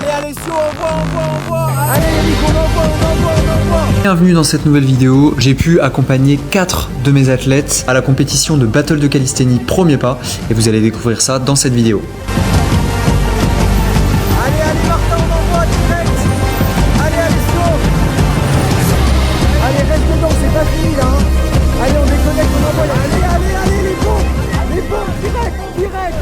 Allez, Sio, on voit. Allez, Eric, on envoie. Bienvenue dans cette nouvelle vidéo. J'ai pu accompagner 4 de mes athlètes à la compétition de Battle de Calisthénie Premier Pas et vous allez découvrir ça dans cette vidéo. Allez, Martin, on envoie direct. Allez, Sio. Allez, reste dedans, c'est pas fini là. Allez, on déconnecte, on envoie. Allez, les bons, direct.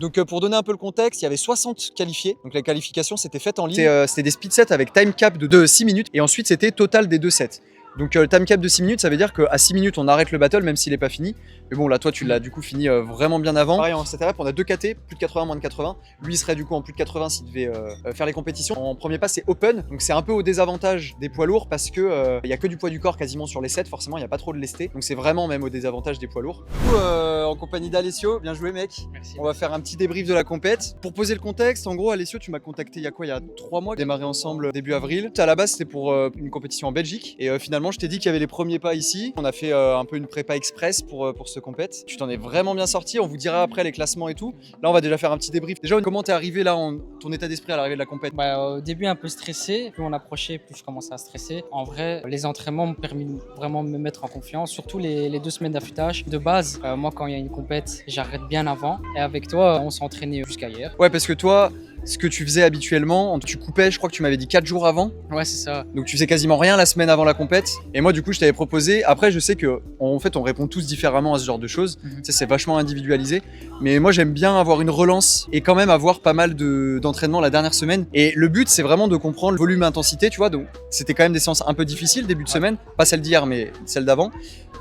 Donc pour donner un peu le contexte, il y avait 60 qualifiés. Donc la qualification s'était faite en ligne. C'était des speed sets avec time cap de 6 minutes et ensuite c'était total des 2 sets. Donc le time cap de 6 minutes, ça veut dire qu'à 6 minutes on arrête le battle même s'il n'est pas fini. Mais bon là toi tu l'as du coup fini vraiment bien avant. Pareil en CTRF on a 2 KT, plus de 80, moins de 80. Lui il serait du coup en plus de 80 s'il devait faire les compétitions. En premier pas c'est open, donc c'est un peu au désavantage des poids lourds parce que il y a que du poids du corps quasiment sur les sets, forcément il n'y a pas trop de lesté. Donc c'est vraiment même au désavantage des poids lourds. Du coup en compagnie d'Alessio, bien joué mec. Merci. On va faire un petit débrief de la compète. Pour poser le contexte, en gros Alessio tu m'as contacté il y a quoi, il y a 3 mois, démarré ensemble début avril. À la base c'était pour une compétition en Belgique et finalement je t'ai dit qu'il y avait les premiers pas ici. On a fait un peu une prépa express pour ce compète. Tu t'en es vraiment bien sorti, on vous dira après les classements et tout. Là on va déjà faire un petit débrief. Déjà comment t'es arrivé là, ton état d'esprit à l'arrivée de la compète? Au début un peu stressé, plus on approchait, plus je commençais à stresser. En vrai, les entraînements m'ont permis vraiment de me mettre en confiance, surtout les 2 semaines d'affûtage. De base, moi quand il y a une compète, j'arrête bien avant. Et avec toi, on s'entraînait jusqu'à hier. Ouais parce que toi, ce que tu faisais habituellement, tu coupais, je crois que tu m'avais dit 4 jours avant. Ouais c'est ça. Donc tu faisais quasiment rien la semaine avant la compète. Et moi du coup je t'avais proposé, après je sais que en fait on répond tous différemment à ce genre de choses. Tu sais, c'est vachement individualisé. Mais moi j'aime bien avoir une relance et quand même avoir pas mal d'entraînement la dernière semaine. Et le but c'est vraiment de comprendre le volume intensité, tu vois. Donc c'était quand même des séances un peu difficiles début de semaine. Pas celle d'hier mais celle d'avant.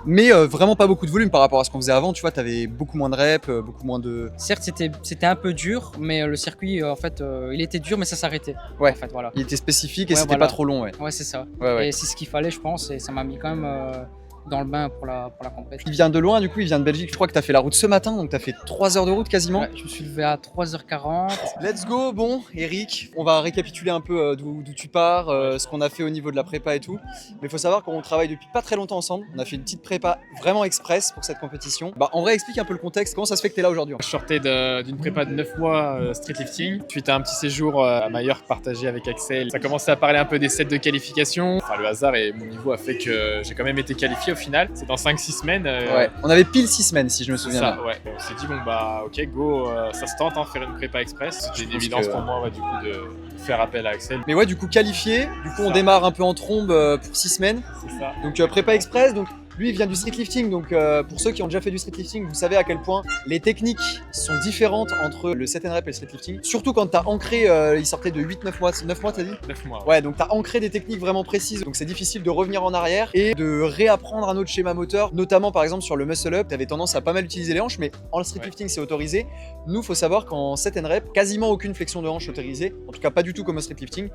Mais vraiment pas beaucoup de volume par rapport à ce qu'on faisait avant, tu vois, t'avais beaucoup moins de reps, beaucoup moins de... Certes c'était un peu dur, mais le circuit en fait il était dur mais ça s'arrêtait. Ouais, en fait, voilà. Il était spécifique et Ouais, c'était voilà. pas trop long, ouais. Ouais c'est ça. Ouais. Et c'est ce qu'il fallait je pense et ça m'a mis quand même dans le bain pour la compète. Il vient de loin du coup, il vient de Belgique, je crois que t'as fait la route ce matin, donc t'as fait 3 heures de route quasiment. Ouais, je me suis levé à 3h40. Let's go, bon, Eric, on va récapituler un peu d'où tu pars, ce qu'on a fait au niveau de la prépa et tout. Mais il faut savoir qu'on travaille depuis pas très longtemps ensemble. On a fait une petite prépa vraiment express pour cette compétition. En vrai, explique un peu le contexte, comment ça se fait que t'es là aujourd'hui? Je sortais d'une prépa de 9 mois streetlifting, suite à un petit séjour à Majorque partagé avec Axel. Ça commençait à parler un peu des sets de qualification. Enfin, le hasard et mon niveau a fait que j'ai quand même été qualifié au final. C'est dans 5-6 semaines. Ouais, on avait pile 6 semaines si je me souviens bien. Ça, ouais. On s'est dit, bon bah ok, go, ça se tente, faire une prépa express. C'était une évidence pour moi du coup de faire appel à Axel. Mais ouais, du coup qualifié, du coup on démarre un peu en trombe pour 6 semaines. C'est ça. Donc prépa express, donc lui il vient du streetlifting, donc pour ceux qui ont déjà fait du streetlifting, vous savez à quel point les techniques sont différentes entre le set and rep et le streetlifting. Surtout quand t'as ancré, il sortait de 8-9 mois, 9 mois t'as dit? 9 mois. Ouais, donc t'as ancré des techniques vraiment précises, donc c'est difficile de revenir en arrière et de réapprendre un autre schéma moteur, notamment par exemple sur le muscle up, t'avais tendance à pas mal utiliser les hanches, mais en streetlifting c'est autorisé. Nous faut savoir qu'en set and rep, quasiment aucune flexion de hanche autorisée, en tout cas pas du tout comme au streetlifting,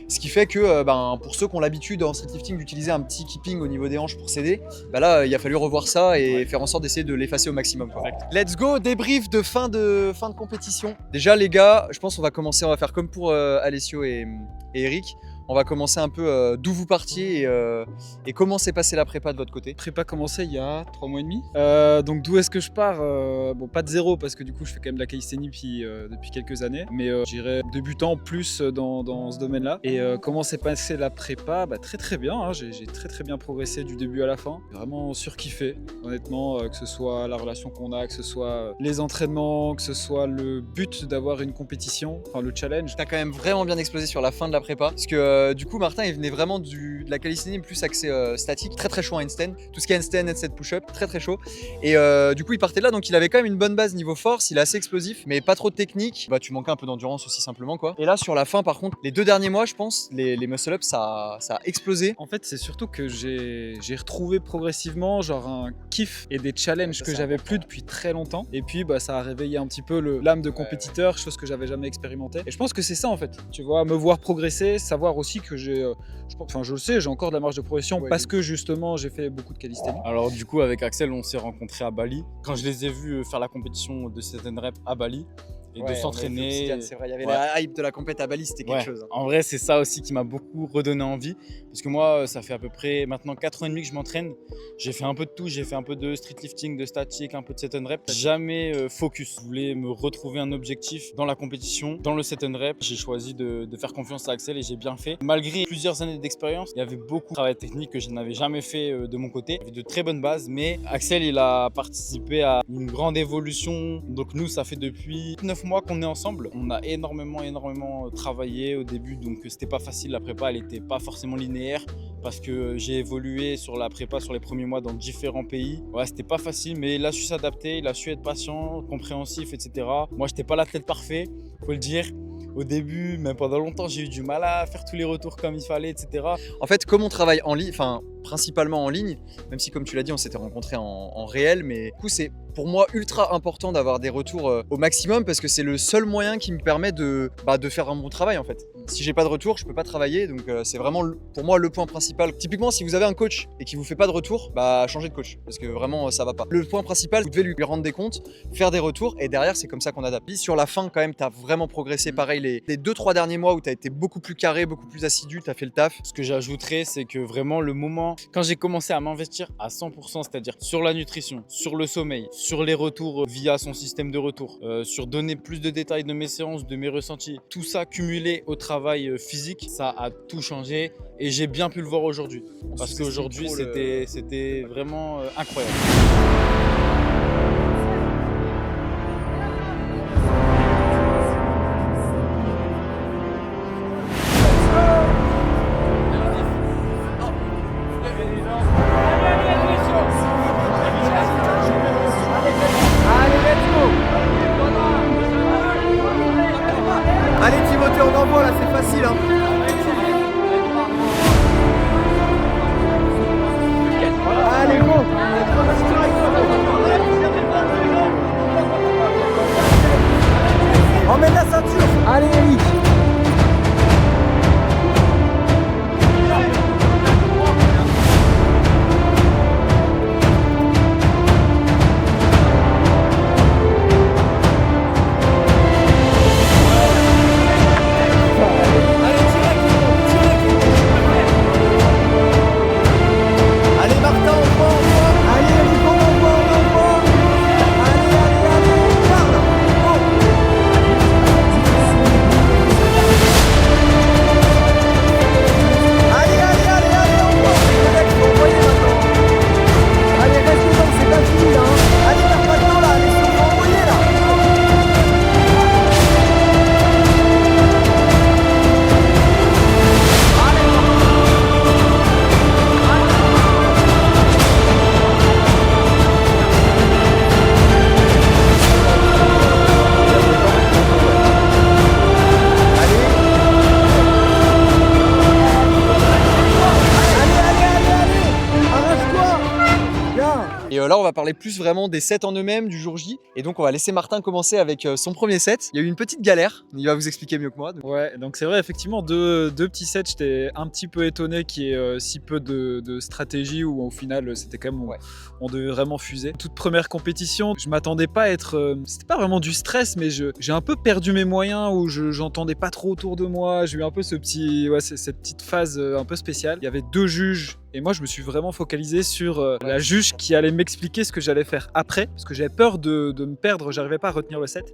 ce qui fait que pour ceux qui ont l'habitude en streetlifting d'utiliser un petit keeping au niveau des hanches pour s'aider, là il a fallu revoir ça et faire en sorte d'essayer de l'effacer au maximum. Let's go, débrief de fin de compétition. Déjà les gars, je pense qu'on va commencer, on va faire comme pour Alessio et Eric. On va commencer un peu d'où vous partiez et comment s'est passée la prépa de votre côté. Prépa commencé il y a 3 mois et demi. Donc d'où est-ce que je pars? Bon, pas de zéro parce que du coup je fais quand même de la calisthénie depuis quelques années, mais j'irai débutant plus dans ce domaine-là. Et comment s'est passée la prépa? Très bien, hein. J'ai très bien progressé du début à la fin. Vraiment surkiffé, honnêtement, que ce soit la relation qu'on a, que ce soit les entraînements, que ce soit le but d'avoir une compétition, enfin le challenge. T'as quand même vraiment bien explosé sur la fin de la prépa parce que du coup Martin il venait vraiment de la calisthénie plus axé statique, très chaud en handstand, tout ce qui est handstand, headset, push-up, très chaud. Et du coup il partait là, donc il avait quand même une bonne base niveau force, il est assez explosif, mais pas trop de technique. Tu manquais un peu d'endurance aussi simplement quoi. Et là sur la fin par contre, les 2 derniers mois je pense, les muscle up ça a explosé. En fait c'est surtout que j'ai retrouvé progressivement genre un kiff et des challenges que j'avais plus depuis très longtemps. Et puis ça a réveillé un petit peu l'âme de compétiteur, chose que j'avais jamais expérimenté. Et je pense que c'est ça en fait, tu vois, me voir progresser, savoir aussi que je le sais, j'ai encore de la marge de progression parce que justement j'ai fait beaucoup de calisthénie. Alors du coup avec Axel on s'est rencontrés à Bali. Quand je les ai vus faire la compétition de set and rep à Bali, et Ouais, de s'entraîner. Obsidian, c'est vrai, il y avait Ouais. la hype de la compète à Bali, c'était quelque Ouais. chose. Hein. En vrai, c'est ça aussi qui m'a beaucoup redonné envie. Parce que moi, ça fait à peu près maintenant 4 ans et demi que je m'entraîne. J'ai fait un peu de tout. J'ai fait un peu de street lifting, de statique, un peu de set and rep. Jamais focus. Je voulais me retrouver un objectif dans la compétition, dans le set and rep. J'ai choisi de faire confiance à Axel et j'ai bien fait. Malgré plusieurs années d'expérience, il y avait beaucoup de travail technique que je n'avais jamais fait de mon côté. Il y avait de très bonnes bases, mais Axel, il a participé à une grande évolution. Donc nous, ça fait depuis 9 mois qu'on est ensemble. On a énormément travaillé au début, donc c'était pas facile. La prépa, elle était pas forcément linéaire parce que j'ai évolué sur la prépa sur les premiers mois dans différents pays. Ouais, c'était pas facile, mais il a su s'adapter, il a su être patient, compréhensif, etc. Moi, j'étais pas l'athlète parfait, faut le dire. Au début, même pendant longtemps, j'ai eu du mal à faire tous les retours comme il fallait, etc. En fait, comme on travaille en ligne, enfin principalement en ligne, même si comme tu l'as dit, on s'était rencontrés en réel, mais du coup c'est pour moi ultra important d'avoir des retours au maximum parce que c'est le seul moyen qui me permet de faire un bon travail en fait. Si j'ai pas de retour, je peux pas travailler, donc c'est vraiment pour moi le point principal. Typiquement, si vous avez un coach et qui vous fait pas de retour, changez de coach parce que vraiment ça va pas. Le point principal, vous devez lui rendre des comptes, faire des retours et derrière c'est comme ça qu'on adapte. Puis sur la fin quand même, t'as vraiment progressé. Pareil, les 2-3 derniers mois où t'as été beaucoup plus carré, beaucoup plus assidu, t'as fait le taf. Ce que j'ajouterais, c'est que vraiment le moment, quand j'ai commencé à m'investir à 100%, c'est-à-dire sur la nutrition, sur le sommeil, sur les retours via son système de retour, sur donner plus de détails de mes séances, de mes ressentis, tout ça cumulé au travail physique, ça a tout changé et j'ai bien pu le voir aujourd'hui. Parce qu'aujourd'hui, c'était vraiment incroyable. Allez Timothée, on envoie là, c'est facile hein. Allez go. Emmène la ceinture. Allez Eric. Et là, on va parler plus vraiment des sets en eux-mêmes, du jour J. Et donc, on va laisser Martin commencer avec son premier set. Il y a eu une petite galère. Il va vous expliquer mieux que moi. Ouais, donc c'est vrai, effectivement, deux petits sets, j'étais un petit peu étonné qu'il y ait si peu de stratégie où au final, c'était quand même, on devait vraiment fuser. Toute première compétition, je m'attendais pas à être, c'était pas vraiment du stress, mais j'ai un peu perdu mes moyens où j'entendais pas trop autour de moi. J'ai eu un peu cette petite phase un peu spéciale. Il y avait deux juges. Et moi, je me suis vraiment focalisé sur la juge qui allait m'expliquer ce que j'allais faire après, parce que j'avais peur de me perdre, j'arrivais pas à retenir le set.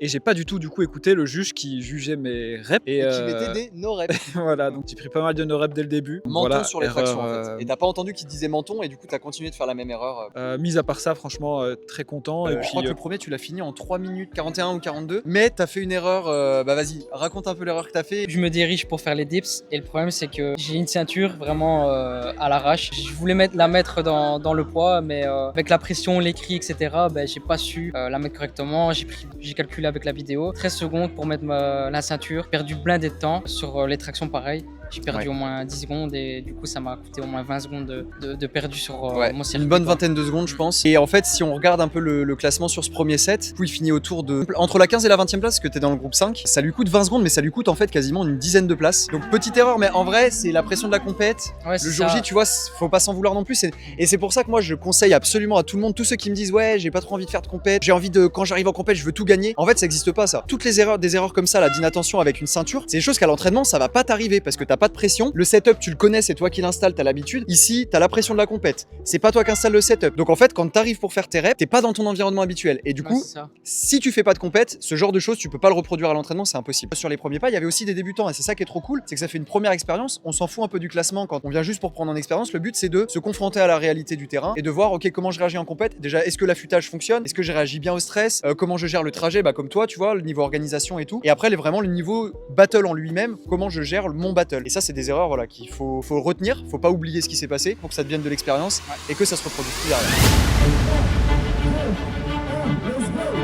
Et j'ai pas du tout, du coup, écouté le juge qui jugeait mes reps. Et qui mettait des no reps. Voilà, donc j'ai pris pas mal de no reps dès le début. Menton Voilà, sur les tractions, en erreur, fait. Et t'as pas entendu qu'il disait menton, et du coup, t'as continué de faire la même erreur. Mis à part ça, franchement, très content. Et je puis, crois que le premier, tu l'as fini en 3 minutes 41 ou 42. Mais t'as fait une erreur. Vas-y, raconte un peu l'erreur que t'as fait. Je me dirige pour faire les dips et le problème c'est que j'ai une ceinture vraiment à l'arrache. Je voulais la mettre dans le poids mais avec la pression, les cris etc. J'ai pas su la mettre correctement. J'ai calculé avec la vidéo 13 secondes pour mettre la ceinture. Perdu blindé de temps sur les tractions pareil. J'ai perdu au moins 10 secondes et du coup, ça m'a coûté au moins 20 secondes de perdu sur mon circuit. Une bonne vingtaine de secondes, je pense. Et en fait, si on regarde un peu le classement sur ce premier set, du coup, il finit autour de entre la 15 et la 20e place, parce que t'es dans le groupe 5. Ça lui coûte 20 secondes, mais ça lui coûte en fait quasiment une dizaine de places. Donc petite erreur, mais en vrai, c'est la pression de la compète. Ouais, Le c'est jour ça. J, tu vois, faut pas s'en vouloir non plus. Et c'est pour ça que moi, je conseille absolument à tout le monde, tous ceux qui me disent ouais, j'ai pas trop envie de faire de compète, j'ai envie de, quand j'arrive en compète, je veux tout gagner. En fait, ça existe pas ça. Toutes les erreurs, des erreurs comme ça, là, d'inattention avec une ceinture, c'est des choses qu'à l'entraînement, ça va pas t'arriver parce que t'as pas de pression. Le setup, tu le connais, c'est toi qui l'installes, t'as l'habitude. Ici, t'as la pression de la compète. C'est pas toi qui installes le setup. Donc en fait, quand t'arrives pour faire tes reps, t'es pas dans ton environnement habituel. Et du Ouais, coup, c'est ça. si tu fais pas de compète, ce genre de choses, tu peux pas le reproduire à l'entraînement, c'est impossible. Sur les premiers pas, il y avait aussi des débutants et c'est ça qui est trop cool, c'est que ça fait une première expérience. On s'en fout un peu du classement quand on vient juste pour prendre en expérience. Le but, c'est de se confronter à la réalité du terrain et de voir, ok, comment je réagis en compète. Déjà, est-ce que l'affûtage fonctionne? Est-ce que je réagis bien au stress? Comment je gère le trajet? Bah, comme toi, tu vois, le niveau organisation et tout. Et après, vraiment le niveau battle en lui-même, comment je gère mon battle. Et ça, c'est des erreurs, voilà, qu'il faut retenir. Faut pas oublier ce qui s'est passé pour que ça devienne de l'expérience et que ça se reproduise plus derrière.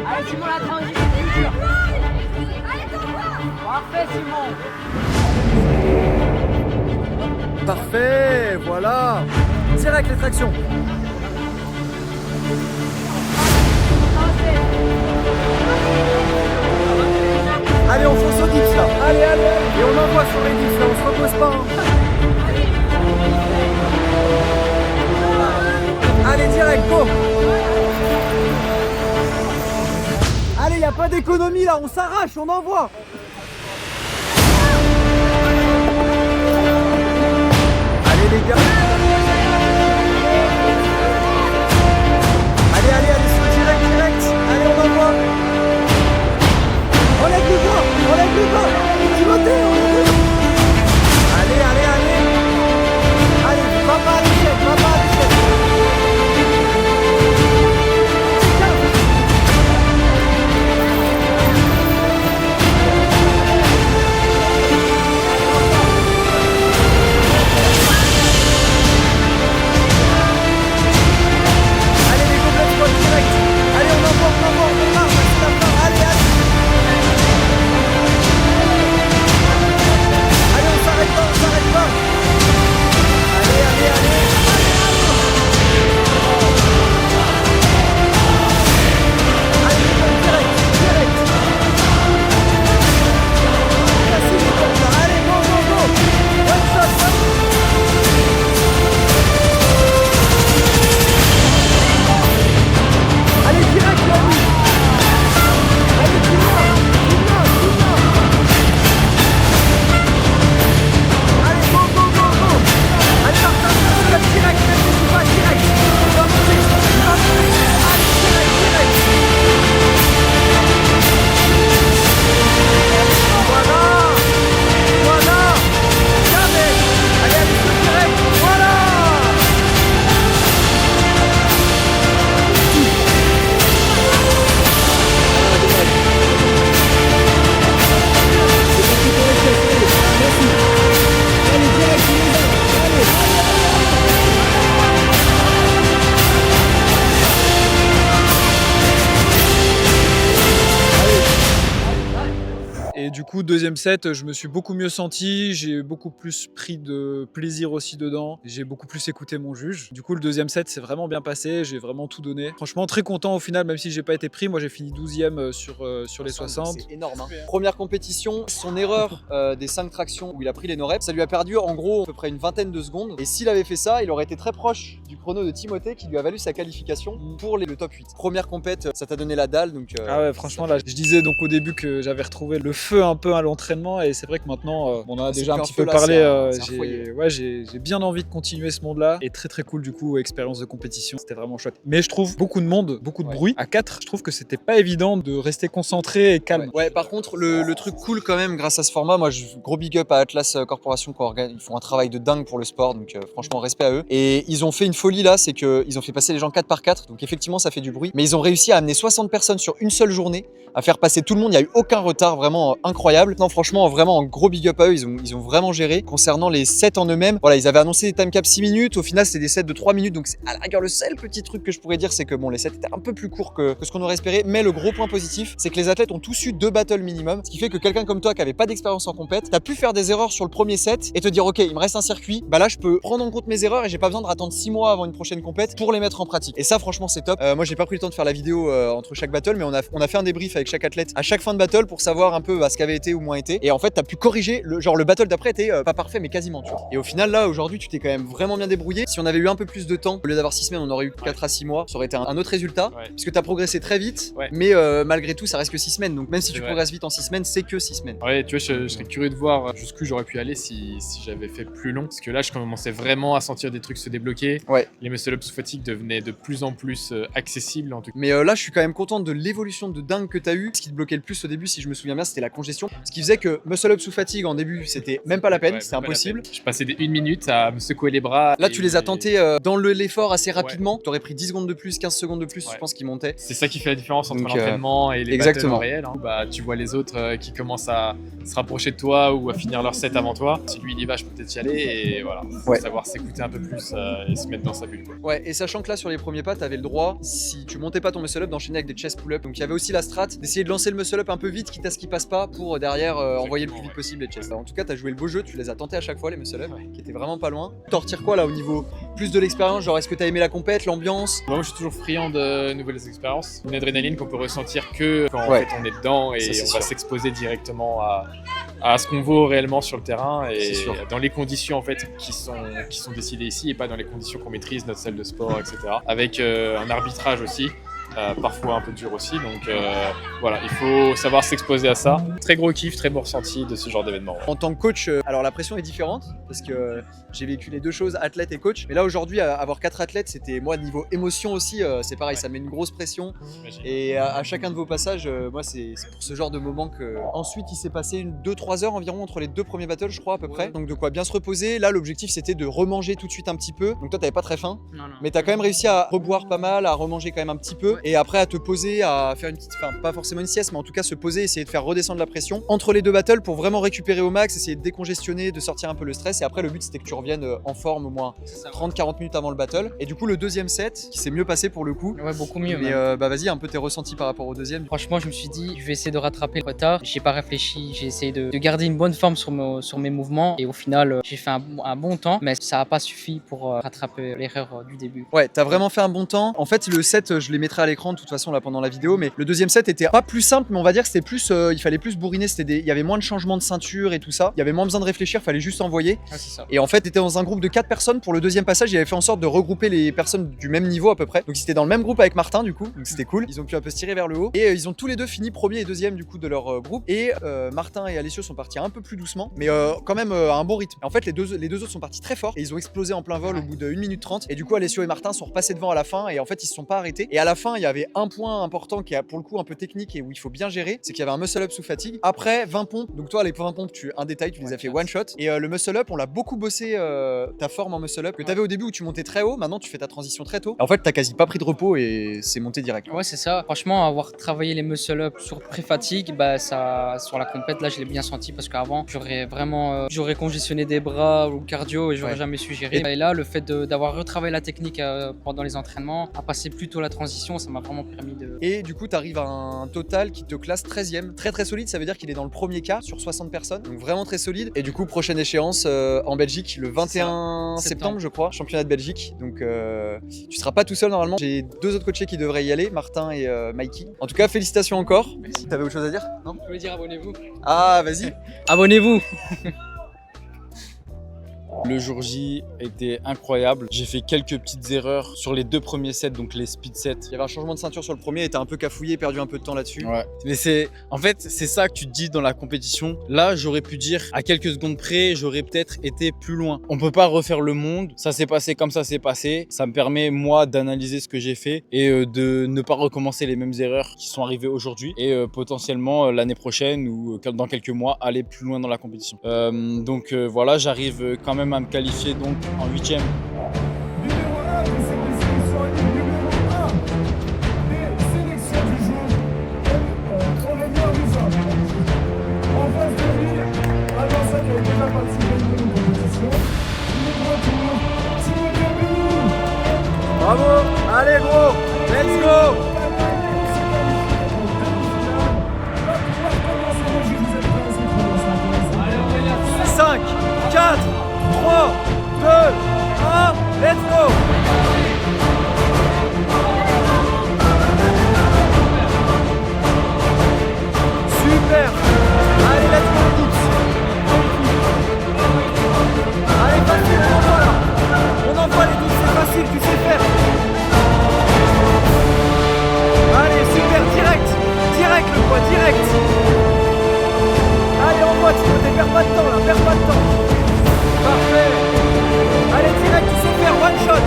Allez Simon, la transition est dure. Parfait Simon. Parfait, voilà. Direct les tractions. Allez, on fonce au dips là. Allez, allez, allez. Et on envoie sur les dips là, on se repose pas. Hein. Allez, direct, go. Allez, y a pas d'économie là, on s'arrache, on envoie. Allez les gars. Allez, allez, allez, sur direct, direct. Allez, on envoie. Enlève le bras, enlève le bras. Timothée, enlève le bras. Allez, allez, allez. Allez, va pas à l'échec, va pas à l'échec. Allez, les complètes fois direct. Allez, on envoie, on marche, c'est la fin. Allez, allez. Allez, on s'arrête pas, on s'arrête pas. Allez, allez, allez. Allez, direct, direct. Cassez les portes là. Allez, go, go, go. One shot, allez, direct, là, lui. Allez, tu l'as, tu l'as, tu l'as. Allez, go, go, go, go. Allez, partage, direct, tu vas direct. Tu vas monter, tu vas monter. Allez, direct, direct. Voilà. Voilà. Jamais. Allez, allez, sur direct. Voilà. Et du coup, deuxième set, je me suis beaucoup mieux senti, j'ai beaucoup plus pris de plaisir aussi dedans, j'ai beaucoup plus écouté mon juge. Du coup, le deuxième set s'est vraiment bien passé, j'ai vraiment tout donné. Franchement, très content au final, même si j'ai pas été pris. Moi, j'ai fini 12e sur les 60. C'est énorme. Hein. Première compétition, son erreur des 5 tractions où il a pris les no-reps, ça lui a perdu en gros à peu près une vingtaine de secondes. Et s'il avait fait ça, il aurait été très proche du chrono de Timothée qui lui a valu sa qualification pour le top 8. Première compète, ça t'a donné la dalle. Donc, Ah ouais, franchement, là, je disais donc au début que j'avais retrouvé le feu un peu à l'entraînement et c'est vrai que maintenant, on en a c'est déjà un plus petit un feu, peu là, parlé. c'est un foyer. J'ai bien envie de continuer ce monde-là et très très cool du coup, expérience de compétition, c'était vraiment chouette. Mais je trouve beaucoup de monde, beaucoup de bruit. À 4, je trouve que c'était pas évident de rester concentré et calme. Ouais, par contre, le truc cool quand même grâce à ce format, moi, gros big up à Atlas Corporation, ils font un travail de dingue pour le sport, donc franchement, respect à eux. Et ils ont fait une folie là, c'est qu'ils ont fait passer les gens 4 par 4, donc effectivement, ça fait du bruit. Mais ils ont réussi à amener 60 personnes sur une seule journée, à faire passer tout le monde, il n'y a eu aucun retard, vraiment incroyables. Non, franchement, vraiment, un gros big up à eux. Ils ont vraiment géré. Concernant les sets en eux-mêmes, voilà, ils avaient annoncé des time caps 6 minutes. Au final, c'était des sets de 3 minutes. Donc, à la rigueur, le seul petit truc que je pourrais dire, c'est que bon, les sets étaient un peu plus courts que ce qu'on aurait espéré. Mais le gros point positif, c'est que les athlètes ont tous eu 2 battles minimum. Ce qui fait que quelqu'un comme toi qui avait pas d'expérience en compète, t'as pu faire des erreurs sur le premier set et te dire, ok, il me reste un circuit. Bah là, je peux prendre en compte mes erreurs et j'ai pas besoin d'attendre 6 mois avant une prochaine compète pour les mettre en pratique. Et ça, franchement, c'est top. Moi, j'ai pas pris le temps de faire la vidéo entre chaque battle, mais on a fait un débrief avec chaque athlète à chaque fin de battle pour savoir un peu ce qu'avait été ou moins été. Et en fait, t'as pu corriger le battle d'après était pas parfait, mais quasiment, tu vois. Et au final, là, aujourd'hui, tu t'es quand même vraiment bien débrouillé. Si on avait eu un peu plus de temps, au lieu d'avoir 6 semaines, on aurait eu 4 à 6 mois. Ça aurait été un autre résultat, puisque t'as progressé très vite. Mais malgré tout, ça reste que 6 semaines. Donc même si tu progresses vite en 6 semaines, c'est que 6 semaines. Ouais, tu vois, je serais curieux de voir jusqu'où j'aurais pu aller si j'avais fait plus long. Parce que là, je commençais vraiment à sentir des trucs se débloquer. Les muscle-ups sous fatigue devenaient de plus en plus accessibles en tout cas. Mais là, je suis quand même content de l'évolution de dingue que t'as eu. Ce qui te bloquait le plus au début, si je me souviens bien, c'était la congestion. Ce qui faisait que muscle-up sous fatigue en début, c'était même pas la peine, c'était impossible. Je passais des 1 minute à me secouer les bras. Là, tu les as tentés dans l'effort assez rapidement. T'aurais pris 10 secondes de plus, 15 secondes de plus, je pense qu'ils montaient. C'est ça qui fait la différence entre l'entraînement et les battles en réel. Bah, tu vois les autres qui commencent à se rapprocher de toi ou à finir leur set avant toi. Si lui il y va, je peux peut-être y aller et voilà. Faut savoir s'écouter un peu plus et se mettre dans sa bulle. Ouais, et sachant que là sur les premiers pas, t'avais le droit, si tu montais pas ton muscle up, d'enchaîner avec des chest pull-up. Donc il y avait aussi la strat d'essayer de lancer le muscle up un peu vite, quitte à ce qui passe pas pour derrière envoyer le plus vite possible les chest. En tout cas, t'as joué le beau jeu, tu les as tentés à chaque fois les muscle up, qui étaient vraiment pas loin. T'en retires quoi là au niveau plus de l'expérience? Genre, est-ce que t'as aimé la compète, l'ambiance? Moi, je suis toujours friand de nouvelles expériences. Une adrénaline qu'on peut ressentir que quand en fait, on est dedans et on va s'exposer directement à ce qu'on vaut réellement sur le terrain et dans les conditions en fait qui sont décidées ici et pas dans les conditions qu'on maîtrise, notre salle de sport, etc. Avec un arbitrage aussi. Parfois un peu dur aussi, donc voilà, il faut savoir s'exposer à ça. Très gros kiff, très bon ressenti de ce genre d'événement. En tant que coach, alors la pression est différente parce que j'ai vécu les deux choses, athlète et coach. Mais là aujourd'hui, avoir 4 athlètes, c'était moi niveau émotion aussi, c'est pareil, ça met une grosse pression. Et à chacun de vos passages, moi c'est pour ce genre de moment que. Ensuite, il s'est passé 2-3 heures environ entre les 2 premiers battles, je crois à peu près. Donc de quoi bien se reposer. Là, l'objectif c'était de remanger tout de suite un petit peu. Donc toi, t'avais pas très faim, mais t'as quand même réussi à reboire pas mal, à remanger quand même un petit peu. Et après à te poser, à faire une petite, enfin pas forcément une sieste, mais en tout cas se poser, essayer de faire redescendre la pression entre les 2 battles pour vraiment récupérer au max, essayer de décongestionner, de sortir un peu le stress. Et après le but c'était que tu reviennes en forme au moins 30-40 minutes avant le battle. Et du coup le deuxième set qui s'est mieux passé pour le coup. Ouais, beaucoup mieux. Mais bah vas-y, un peu tes ressentis par rapport au deuxième. Franchement, je me suis dit, je vais essayer de rattraper le retard. J'ai pas réfléchi, j'ai essayé de garder une bonne forme sur mes mouvements. Et au final, j'ai fait un bon temps, mais ça a pas suffi pour rattraper l'erreur du début. Ouais, t'as vraiment fait un bon temps. En fait, le set, je les mettrai à l'écran de toute façon là pendant la vidéo, mais le deuxième set était pas plus simple, mais on va dire que c'était plus, il fallait plus bourriner, il y avait moins de changements de ceinture et tout ça. Il y avait moins besoin de réfléchir, fallait juste envoyer. Ouais, c'est ça. Et en fait, t'étais dans un groupe de 4 personnes pour le deuxième passage. Il avait fait en sorte de regrouper les personnes du même niveau à peu près. Donc ils étaient dans le même groupe avec Martin du coup, donc c'était cool. Ils ont pu un peu se tirer vers le haut et ils ont tous les deux fini premier et deuxième du coup de leur groupe. Et Martin et Alessio sont partis un peu plus doucement, mais quand même à un bon rythme. Et en fait, les deux autres sont partis très fort et ils ont explosé en plein vol au bout de 1 minute 30. Et du coup, Alessio et Martin sont repassés devant à la fin et en fait, ils se sont pas arrêtés. Et à la fin, il y avait un point important qui est pour le coup un peu technique et où il faut bien gérer, c'est qu'il y avait un muscle up sous fatigue. Après 20 pompes, donc toi les 20 pompes, un détail, tu les as fait one shot. Et le muscle up, on l'a beaucoup bossé ta forme en muscle up que t'avais au début où tu montais très haut. Maintenant, tu fais ta transition très tôt. En fait, t'as quasi pas pris de repos et c'est monté direct. Ouais, c'est ça. Franchement, avoir travaillé les muscle up sur pré-fatigue, bah ça, sur la compète, là, je l'ai bien senti parce qu'avant, j'aurais congestionné des bras ou le cardio et j'aurais jamais su gérer. Et là, le fait d'avoir retravaillé la technique pendant les entraînements, à passer plus tôt la transition, ça m'a vraiment permis de. Et du coup, t'arrives à un total qui te classe 13e. Très très solide, ça veut dire qu'il est dans le premier cas sur 60 personnes. Donc vraiment très solide. Et du coup, prochaine échéance en Belgique, le 21 septembre, je crois, championnat de Belgique. Donc tu seras pas tout seul normalement. J'ai 2 autres coachés qui devraient y aller, Martin et Mikey. En tout cas, félicitations encore. Merci. T'avais autre chose à dire? Non? Je voulais dire abonnez-vous. Ah, vas-y. Abonnez-vous. Le jour J était incroyable. J'ai fait quelques petites erreurs sur les 2 premiers sets, donc les speed sets. Il y avait un changement de ceinture sur le premier et t'as un peu cafouillé, perdu un peu de temps là-dessus. Ouais. Mais c'est ça que tu te dis dans la compétition. Là, j'aurais pu dire à quelques secondes près, j'aurais peut-être été plus loin. On peut pas refaire le monde. Ça s'est passé comme ça s'est passé. Ça me permet moi d'analyser ce que j'ai fait et de ne pas recommencer les mêmes erreurs qui sont arrivées aujourd'hui et potentiellement l'année prochaine ou dans quelques mois aller plus loin dans la compétition. Donc voilà, j'arrive quand même à me qualifier donc en 8e. Bravo. Allez gros, let's go. 5, 4, 3, 2, 1, let's go. Super. Allez, let's go les dips. Allez, facile, on envoie là. On envoie les dips, c'est facile, tu sais faire. Allez, super, direct. Direct le poids, direct. Allez, envoie, Timothée, perds pas de temps là, perds pas de temps. Parfait. Allez, direct, tu sais faire, one shot.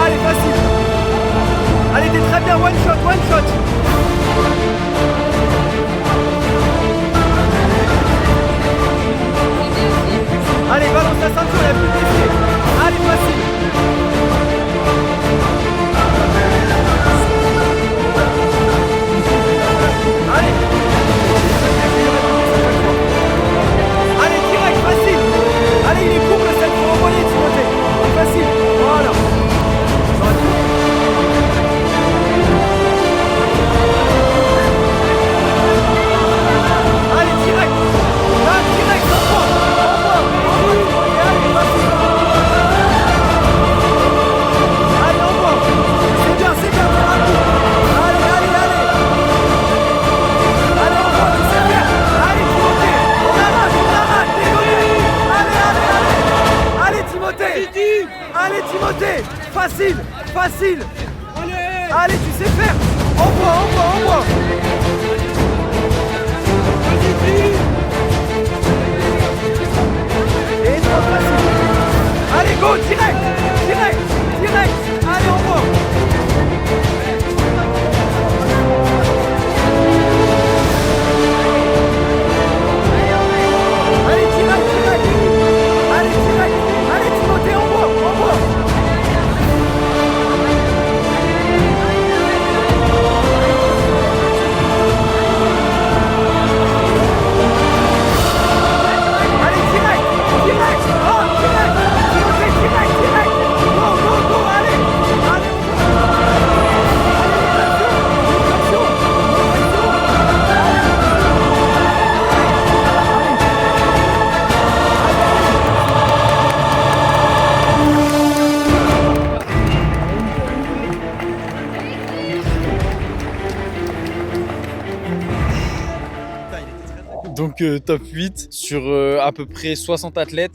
Allez, facile. Allez, t'es très bien, one shot, one shot. Allez, balance la ceinture, la plus défiée. Allez, facile. Allez. Allez, direct, facile. Allez, il est court le set pour envoyer, Timothée. Facile. Voilà. Allez, direct. Là, direct, envoie. Allez, facile. Allez, envoie. C'est bien, t'es rapide. Allez, allez, allez. Allez, envoie, tu sais faire. Allez, Timothée. On arrache, Timothée. Allez, Timothée. Allez, Timothée. Facile, facile. Allez, tu sais faire. Envoie. Et trop facile. Allez, go, direct. Allez, envoie. Allez, direct. Allez, Timothée, envoie. Allez, direct. Timothée, direct. Go, allez. Donc top 8 sur à peu près 60 athlètes.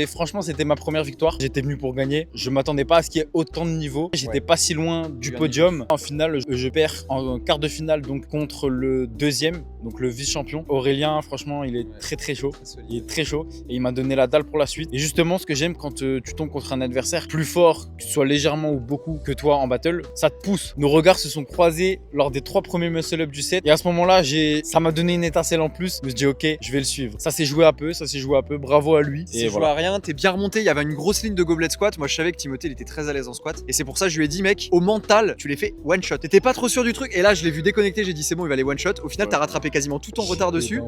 Franchement, c'était ma première victoire. J'étais venu pour gagner. Je m'attendais pas à ce qu'il y ait autant de niveaux. J'étais pas si loin du podium. En finale, je perds en quart de finale donc contre le deuxième, donc le vice-champion. Aurélien, franchement, il est très chaud. Il est très chaud et il m'a donné la dalle pour la suite. Et justement, ce que j'aime quand tu tombes contre un adversaire plus fort, que ce soit légèrement ou beaucoup que toi en battle, ça te pousse. Nos regards se sont croisés lors des 3 premiers muscle-up du set. Et à ce moment-là, ça m'a donné une étincelle en plus. Je me suis dit, ok, je vais le suivre. Ça s'est joué un peu, bravo à lui. C'est joué à rien, t'es bien remonté, il y avait une grosse ligne de goblet squat. Moi je savais que Timothée il était très à l'aise en squat. Et c'est pour ça que je lui ai dit, mec, au mental, tu l'as fait one shot. T'étais pas trop sûr du truc. Et là je l'ai vu déconnecter, j'ai dit c'est bon, il va aller one shot. Au final, t'as rattrapé quasiment tout ton retard dessus.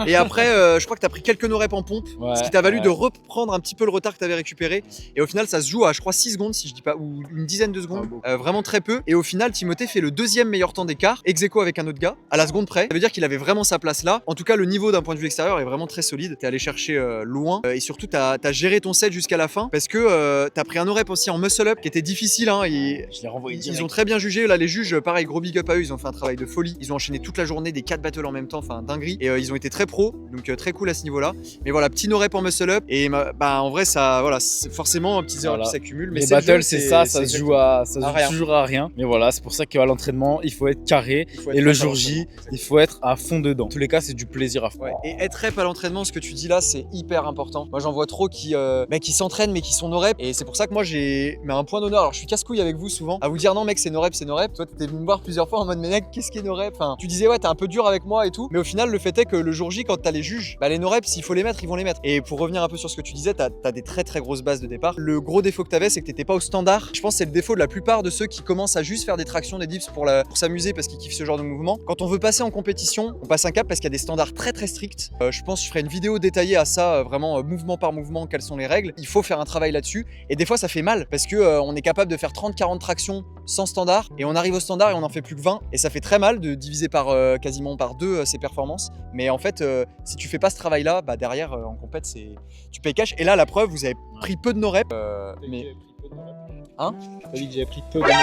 Et après, je crois que t'as pris quelques no-reps en pompe. Ce qui t'a valu de reprendre un petit peu le retard que t'avais récupéré. Et au final, ça se joue à, je crois, 6 secondes, si je dis pas, ou une dizaine de secondes. Vraiment très peu. Et au final, Timothée fait le deuxième meilleur temps d'écart, ex aequo avec un autre gars, à la seconde près. Ça veut dire qu'il avait vraiment sa place là. En tout cas, le niveau d'un point de vue extérieur est vraiment très solide. T'es allé chercher loin et surtout t'as géré ton set jusqu'à la fin parce que t'as pris un no-rep aussi en muscle up qui était difficile hein, et je l'ai renvoyé direct. Ils ont très bien jugé. Là les juges, pareil, gros big up à eux, ils ont fait un travail de folie. Ils ont enchaîné toute la journée des 4 battles en même temps, enfin dinguerie. Et ils ont été très pro, donc très cool à ce niveau là. Mais voilà, petit no-rep en muscle up et en vrai ça, voilà, c'est forcément petites erreurs qui s'accumulent. Mais les battles c'est ça se joue toujours à rien. Mais voilà, c'est pour ça qu'à l'entraînement il faut être carré et le jour J il faut être à fond dedans. En tous les cas c'est du plaisir à faire. Ouais. Et être rep à l'entraînement, ce que tu dis là, c'est hyper important. Moi, j'en vois trop qui s'entraînent mais qui sont no rep. Et c'est pour ça que moi, j'ai un point d'honneur. Alors, je suis casse-couille avec vous souvent à vous dire non, mec, c'est no rep, c'est no rep. Toi, t'étais venu me voir plusieurs fois en mode, mais mec, qu'est-ce qui est no rep? Enfin, tu disais, ouais, t'es un peu dur avec moi et tout. Mais au final, le fait est que le jour J, quand t'as les juges, les no reps, s'il faut les mettre, ils vont les mettre. Et pour revenir un peu sur ce que tu disais, t'as des très grosses bases de départ. Le gros défaut que t'avais, c'est que t'étais pas au standard. Je pense que c'est le défaut de la plupart de ceux qui commencent à juste faire des tractions, des dips pour s'amuser parce qu'ils kiffent ce genre de mouvement. Quand on veut passer en compétition, on passe un cap parce qu'il y a des standards très très stricts. Je pense que je ferai une vidéo détaillée à ça, vraiment mouvement par mouvement, quelles sont les règles. Il faut faire un travail là-dessus. Et des fois, ça fait mal parce que on est capable de faire 30-40 tractions sans standard et on arrive au standard et on en fait plus que 20. Et ça fait très mal de diviser par quasiment par 2 ses performances. Mais en fait, si tu fais pas ce travail-là, bah derrière en compète, tu payes cash. Et là, la preuve, vous avez pris peu de nos reps. Mais hein? T'as dit que j'ai pris peu de reps.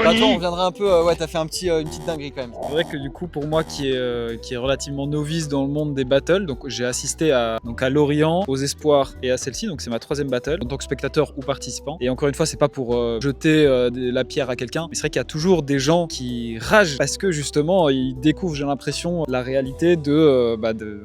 Bah, attends, on reviendra un peu. Ouais, t'as fait une petite dinguerie quand même. C'est vrai que du coup, pour moi qui est relativement novice dans le monde des battles, donc j'ai assisté à Lorient, aux Espoirs et à celle-ci, donc c'est ma 3e battle en tant que spectateur ou participant. Et encore une fois, c'est pas pour jeter la pierre à quelqu'un, mais c'est vrai qu'il y a toujours des gens qui ragent parce que justement ils découvrent, j'ai l'impression, la réalité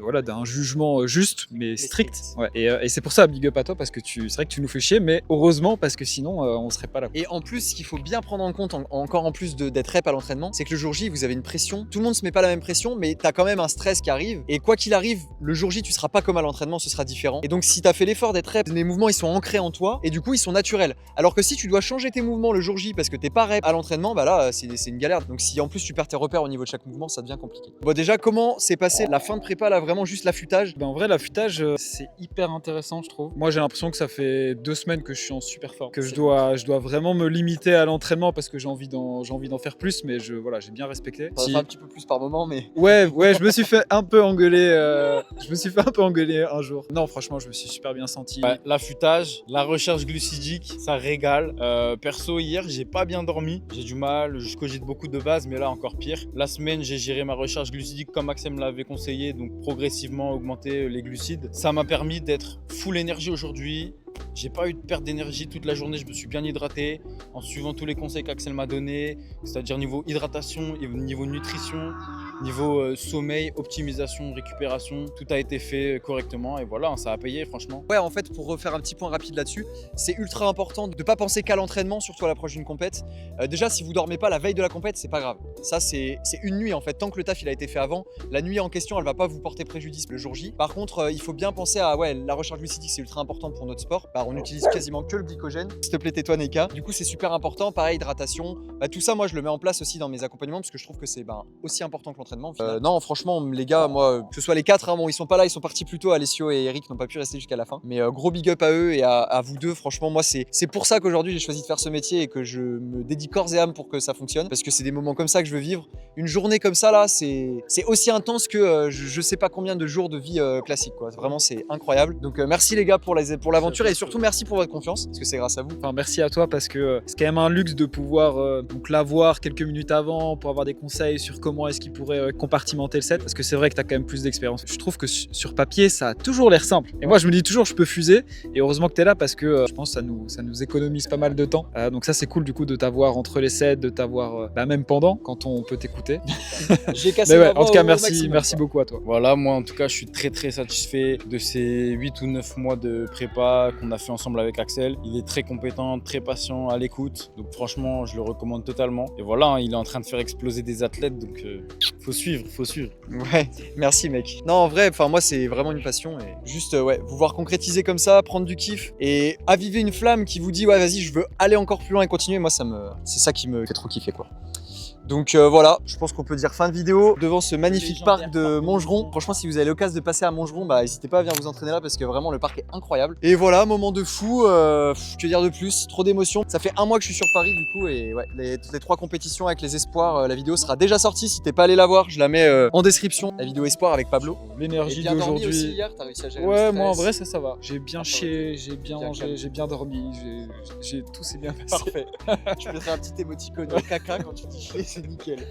voilà, d'un jugement juste mais strict. Ouais. Et c'est pour ça, big up à toi, parce que c'est vrai que tu nous fais chier, mais heureusement, parce que sinon on serait pas là. Et en plus, ce qu'il faut bien prendre en compte, encore en plus d'être rep à l'entraînement, c'est que le jour J, vous avez une pression. Tout le monde se met pas la même pression, mais t'as quand même un stress qui arrive. Et quoi qu'il arrive, le jour J, tu seras pas comme à l'entraînement, ce sera différent. Et donc, si t'as fait l'effort d'être rep, les mouvements ils sont ancrés en toi et du coup ils sont naturels. Alors que si tu dois changer tes mouvements le jour J parce que t'es pas rep à l'entraînement, bah là c'est une galère. Donc si en plus tu perds tes repères au niveau de chaque mouvement, ça devient compliqué. Bon, déjà, comment s'est passé la fin de prépa là, vraiment juste l'affûtage? En vrai, l'affûtage, c'est hyper intéressant, je trouve. Moi, j'ai l'impression que ça fait 2 semaines que je suis en super forme, que je dois vraiment me limiter à l'entraînement parce que j'ai envie d'en faire plus, mais voilà, j'ai bien respecté. Ça va un petit peu plus par moment, mais ouais, je me suis fait un peu engueuler. Un jour. Non, franchement, je me suis super bien senti. Ouais, l'affûtage, la recherche glucidique, ça régale. Perso, hier, j'ai pas bien dormi. J'ai du mal, je cogite beaucoup de base, mais là encore pire. La semaine, j'ai géré ma recherche glucidique comme Axel me l'avait conseillé, donc progressivement augmenter les glucides. Ça m'a permis d'être full énergie aujourd'hui. J'ai pas eu de perte d'énergie toute la journée, je me suis bien hydraté en suivant tous les conseils qu'Axel m'a donnés, c'est-à-dire niveau hydratation, niveau nutrition, niveau sommeil, optimisation, récupération, tout a été fait correctement et voilà, ça a payé franchement. ouais, en fait, pour refaire un petit point rapide là-dessus, c'est ultra important de pas penser qu'à l'entraînement, surtout à l'approche d'une compète. Déjà, si vous dormez pas la veille de la compète, c'est pas grave. Ça, c'est une nuit en fait. Tant que le taf il a été fait avant, la nuit en question, elle va pas vous porter préjudice le jour J. Par contre, il faut bien penser à la recharge glucidique, c'est ultra important pour notre sport. On utilise quasiment que le glycogène. S'il te plaît, tais-toi, Neka. Du coup, c'est super important. Pareil, hydratation. Tout ça, moi, je le mets en place aussi dans mes accompagnements parce que je trouve que c'est aussi important que l'entraînement. Non, franchement, les gars, moi, que ce soit les 4, bon, ils sont pas là, ils sont partis plus tôt. Alessio et Eric n'ont pas pu rester jusqu'à la fin. Mais gros big up à eux et à vous deux. Franchement, moi, c'est pour ça qu'aujourd'hui, j'ai choisi de faire ce métier et que je me dédie corps et âme pour que ça fonctionne. Parce que c'est des moments comme ça que je veux vivre. Une journée comme ça, là, c'est aussi intense que je sais pas combien de jours de vie classique, quoi. Vraiment, c'est incroyable. Donc, merci les gars pour l'aventure et surtout merci pour votre confiance parce que c'est grâce à vous. Enfin, merci à toi parce que c'est quand même un luxe de pouvoir l'avoir quelques minutes avant pour avoir des conseils sur comment est-ce qu'il pourrait compartimenter le set, parce que c'est vrai que tu as quand même plus d'expérience. Je trouve que sur papier ça a toujours l'air simple et moi je me dis toujours je peux fuser et heureusement que tu es là parce que je pense que ça nous économise pas mal de temps. Donc ça c'est cool du coup de t'avoir entre les sets, de t'avoir même pendant quand on peut t'écouter. J'ai cassé ouais, en tout cas merci beaucoup à toi. Voilà, moi en tout cas je suis très très satisfait de ces 8 ou 9 mois de prépa qu'on a fait ensemble avec Axel. Il est très compétent, très patient, à l'écoute, donc franchement je le recommande totalement. Et voilà, il est en train de faire exploser des athlètes, donc faut suivre. Ouais, merci mec. Non, en vrai, moi c'est vraiment une passion et juste vous voir concrétiser comme ça, prendre du kiff et aviver une flamme qui vous dit ouais vas-y je veux aller encore plus loin et continuer, moi c'est ça qui me fait trop kiffer quoi. Donc voilà, je pense qu'on peut dire fin de vidéo devant ce magnifique parc de Montgeron. Franchement, si vous avez l'occasion de passer à Montgeron, n'hésitez pas à venir vous entraîner là parce que vraiment le parc est incroyable. Et voilà, moment de fou, que dire de plus, trop d'émotions. Ça fait 1 mois que je suis sur Paris du coup et ouais, toutes les 3 compétitions avec les espoirs, la vidéo sera déjà sortie. Si t'es pas allé la voir, je la mets en description, la vidéo espoir avec Pablo. L'énergie bien dormi d'aujourd'hui. aussi hier, t'as réussi à gérer le Ouais, stress. moi en vrai ça va. J'ai bien chié, j'ai bien Bien mangé, calme. j'ai bien dormi, tout s'est bien passé. Parfait. Je mettrai un petit émoticône caca quand tu dis chier, c'est nickel.